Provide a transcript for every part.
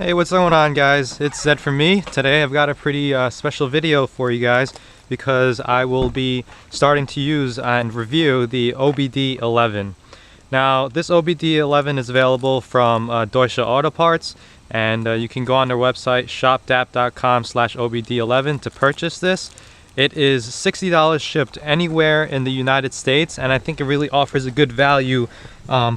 Hey, what's going on, guys? It's Zed from me. Today I've got a pretty special video for you guys because I will be starting to use and review the OBDEleven. Now, this OBDEleven is available from Deutsche Auto Parts, and you can go on their website shop.com/OBDEleven to purchase this. It is $60 shipped anywhere in the United States, and I think it really offers a good value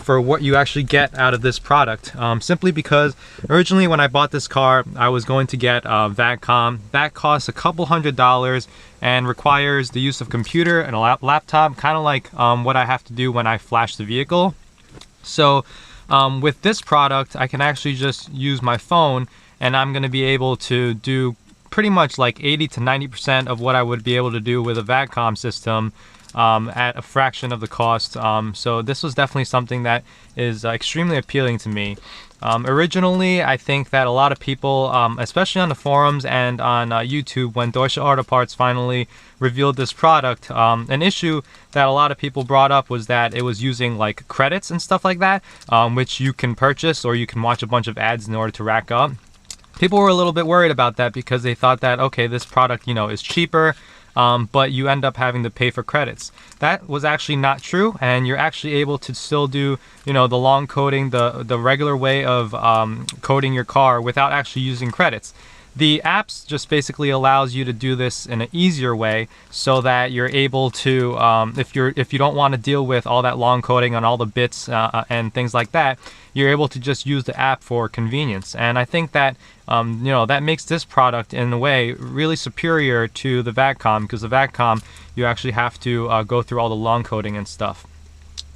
for what you actually get out of this product. Simply because originally when I bought this car, I was going to get VACCOM. That costs a couple $100s and requires the use of computer and a laptop, kind of like what I have to do when I flash the vehicle. So with this product, I can actually just use my phone, and I'm going to be able to do pretty much like 80 to 90% of what I would be able to do with a VACCOM system at a fraction of the cost. So this was definitely something that is extremely appealing to me. Originally, I think that a lot of people, especially on the forums and on YouTube, when Deutsche Auto Parts finally revealed this product, an issue that a lot of people brought up was that it was using like credits and stuff like that, which you can purchase or you can watch a bunch of ads in order to rack up. People were a little bit worried about that because they thought that, okay, this product, is cheaper, but you end up having to pay for credits. That was actually not true, and you're actually able to still do, the long coding, the regular way of coding your car without actually using credits. The apps just basically allows you to do this in an easier way, so that you're able to, if you don't want to deal with all that long coding on all the bits and things like that, you're able to just use the app for convenience. And I think that that makes this product in a way really superior to the VACCOM, because the VACCOM you actually have to go through all the long coding and stuff.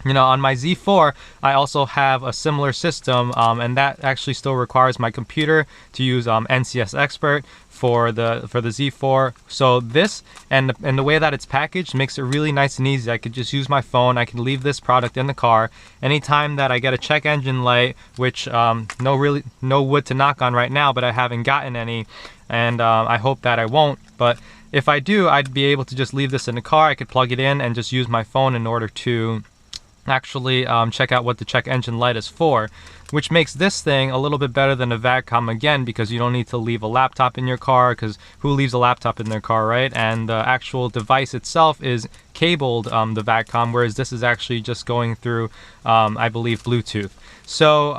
On my Z4, I also have a similar system, and that actually still requires my computer to use NCS Expert for the Z4. So this and the way that it's packaged makes it really nice and easy. I could just use my phone. I can leave this product in the car anytime that I get a check engine light, which no wood to knock on right now, but I haven't gotten any, and I hope that I won't. But if I do, I'd be able to just leave this in the car. I could plug it in and just use my phone in order to actually check out what the check engine light is for, which makes this thing a little bit better than a VACCOM again, because you don't need to leave a laptop in your car, because who leaves a laptop in their car, right? And the actual device itself is cabled, the VACCOM, whereas this is actually just going through, I believe, Bluetooth. So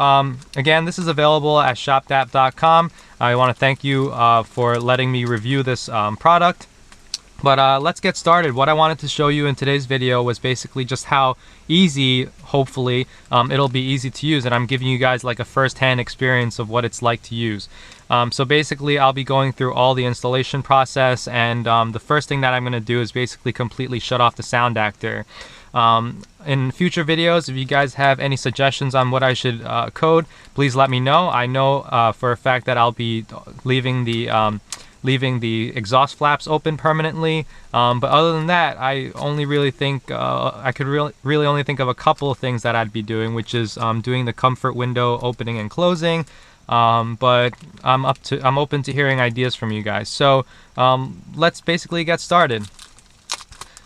again, this is available at shop.com. I want to thank you for letting me review this product. But let's get started. What I wanted to show you in today's video was basically just how easy, hopefully, it'll be easy to use. And I'm giving you guys like a first-hand experience of what it's like to use. So basically, I'll be going through all the installation process. And the first thing that I'm going to do is basically completely shut off the sound actor. In future videos, if you guys have any suggestions on what I should code, please let me know. I know for a fact that I'll be leaving the exhaust flaps open permanently, but other than that, I only really think I could really only think of a couple of things that I'd be doing, which is doing the comfort window opening and closing. But I'm open to hearing ideas from you guys. So let's basically get started.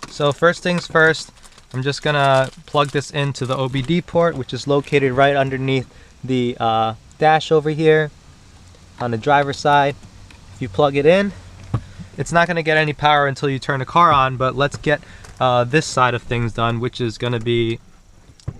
So first things first, I'm just gonna plug this into the OBD port, which is located right underneath the dash over here on the driver's side. If you plug it in, it's not going to get any power until you turn the car on, but let's get this side of things done, which is going to be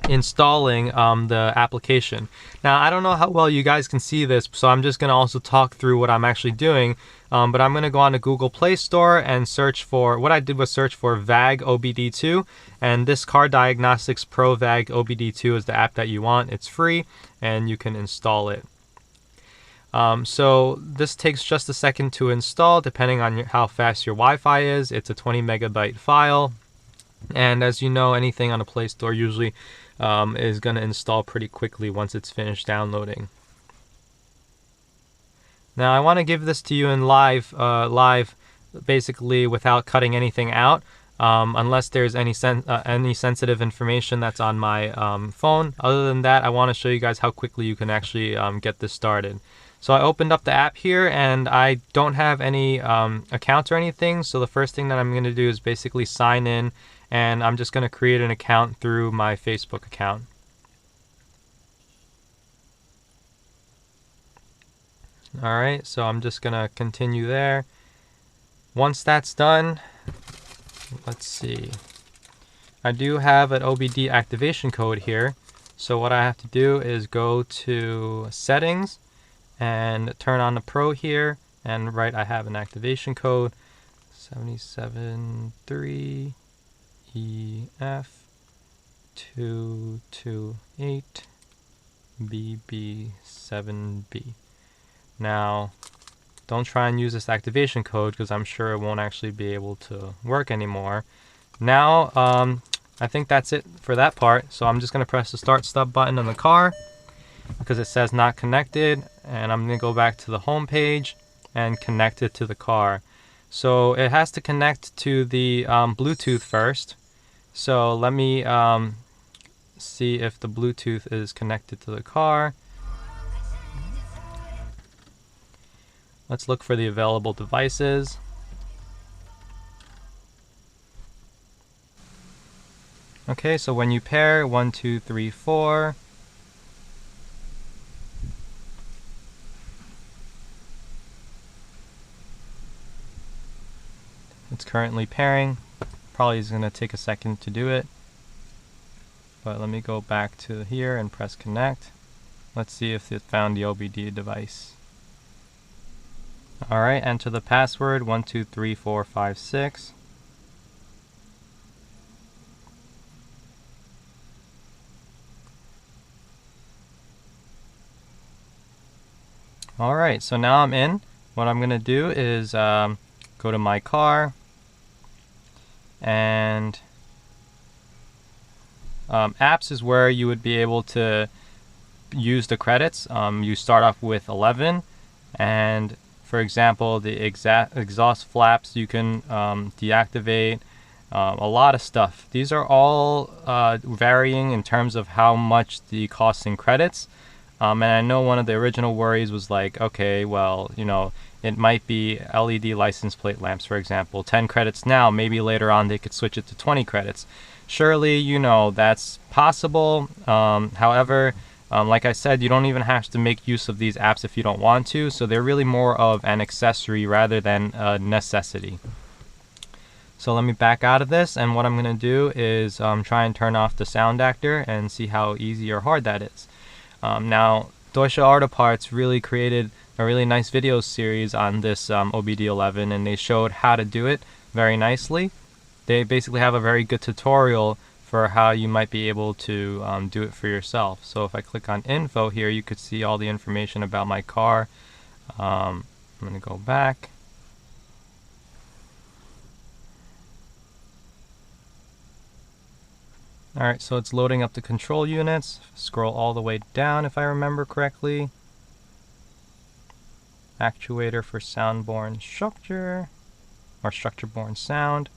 installing the application. Now, I don't know how well you guys can see this, so I'm just going to also talk through what I'm actually doing, but I'm going to go on to Google Play Store and search for, what I did was search for VAG OBD2, and this Car Diagnostics Pro VAG OBD2 is the app that you want. It's free, and you can install it. So this takes just a second to install, depending on how fast your Wi-Fi is. It's a 20 megabyte file, and as you know, anything on a Play Store usually is going to install pretty quickly once it's finished downloading. Now I want to give this to you in live basically without cutting anything out, unless there's any sensitive information that's on my phone. Other than that, I want to show you guys how quickly you can actually get this started. So I opened up the app here, and I don't have any accounts or anything. So the first thing that I'm going to do is basically sign in, and I'm just going to create an account through my Facebook account. Alright, so I'm just gonna continue there. Once that's done, let's see. I do have an OBD activation code here. So what I have to do is go to settings and turn on the pro here, and right, I have an activation code 773EF228BB7B. Now, don't try and use this activation code because I'm sure it won't actually be able to work anymore. Now, I think that's it for that part. So I'm just going to press the start stop button on the car because it says not connected, and I'm going to go back to the home page and connect it to the car. So it has to connect to the Bluetooth first. So let me see if the Bluetooth is connected to the car. Let's look for the available devices. Okay, so when you pair 1, 2, 3, 4, it's currently pairing. Probably is going to take a second to do it. But let me go back to here and press connect. Let's see if it found the OBD device. Alright, enter the password 123456. Alright, so now I'm in. What I'm going to do is go to my car, and apps is where you would be able to use the credits. You start off with 11, and for example, the exhaust flaps you can deactivate, a lot of stuff. These are all varying in terms of how much the costs in credits. And I know one of the original worries was like, okay, well, you know, it might be LED license plate lamps, for example. 10 credits now, maybe later on they could switch it to 20 credits. Surely, you know, that's possible. However, like I said, you don't even have to make use of these apps if you don't want to, so they're really more of an accessory rather than a necessity. So let me back out of this, and what I'm going to do is try and turn off the sound actor and see how easy or hard that is. Now, Deutsche Auto Parts really created a really nice video series on this OBDEleven, and they showed how to do it very nicely. They basically have a very good tutorial for how you might be able to do it for yourself. So if I click on info here, you could see all the information about my car. I'm going to go back. Alright, so it's loading up the control units. Scroll all the way down if I remember correctly. Actuator for sound-borne structure, or structure-borne sound.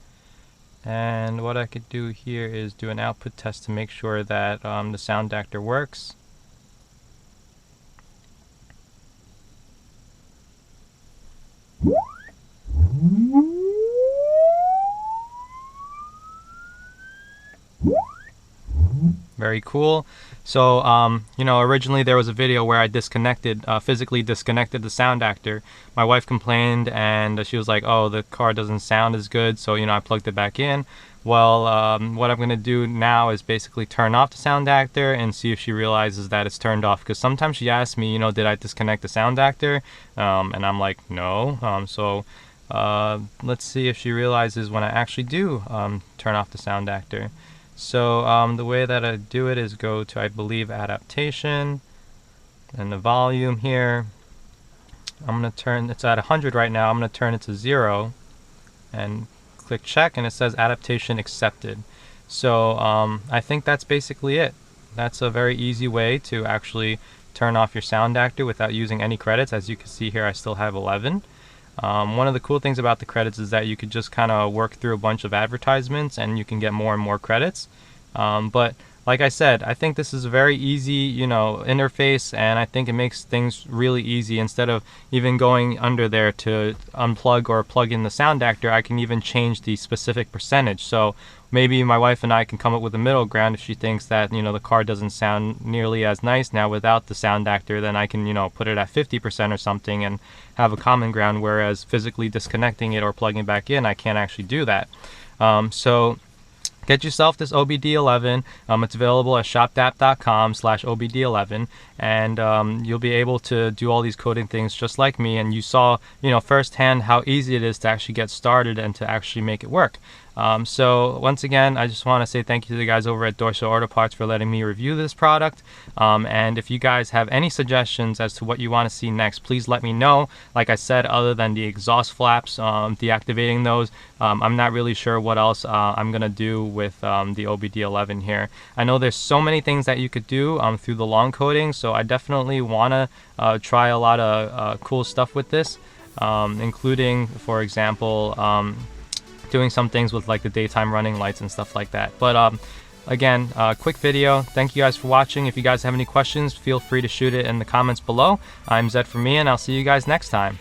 And what I could do here is do an output test to make sure that the sound actor works. Very cool. So, you know, originally there was a video where I physically disconnected the sound actor. My wife complained, and she was like, oh, the car doesn't sound as good, so, you know, I plugged it back in. Well, what I'm going to do now is basically turn off the sound actor and see if she realizes that it's turned off. Because sometimes she asks me, you know, did I disconnect the sound actor? And I'm like, no. Let's see if she realizes when I actually do turn off the sound actor. So the way that I do it is go to, I believe, adaptation, and the volume here. I'm going to turn, it's at 100 right now, I'm going to turn it to 0 and click check, and it says adaptation accepted. So I think that's basically it. That's a very easy way to actually turn off your sound actor without using any credits. As you can see here, I still have 11. One of the cool things about the credits is that you could just kind of work through a bunch of advertisements and you can get more and more credits. But like I said, I think this is a very easy, you know, interface, and I think it makes things really easy. Instead of even going under there to unplug or plug in the sound actor, I can even change the specific percentage. So maybe my wife and I can come up with a middle ground. If she thinks that, you know, the car doesn't sound nearly as nice now without the sound actor, then I can, you know, put it at 50% or something and have a common ground, whereas physically disconnecting it or plugging it back in, I can't actually do that. So get yourself this OBDEleven. It's available at shopdapp.com/OBDEleven, and you'll be able to do all these coding things just like me. And you saw, you know, firsthand how easy it is to actually get started and to actually make it work. So once again, I just want to say thank you to the guys over at Dorsal Auto Parts for letting me review this product. And if you guys have any suggestions as to what you want to see next, please let me know. Like I said, other than the exhaust flaps, deactivating those, I'm not really sure what else I'm going to do with the OBDEleven here. I know there's so many things that you could do through the long coding, so I definitely want to try a lot of cool stuff with this, including, for example, doing some things with like the daytime running lights and stuff like that. But again, quick video. Thank you guys for watching. If you guys have any questions, feel free to shoot it in the comments below. I'm Zed from me, and I'll see you guys next time.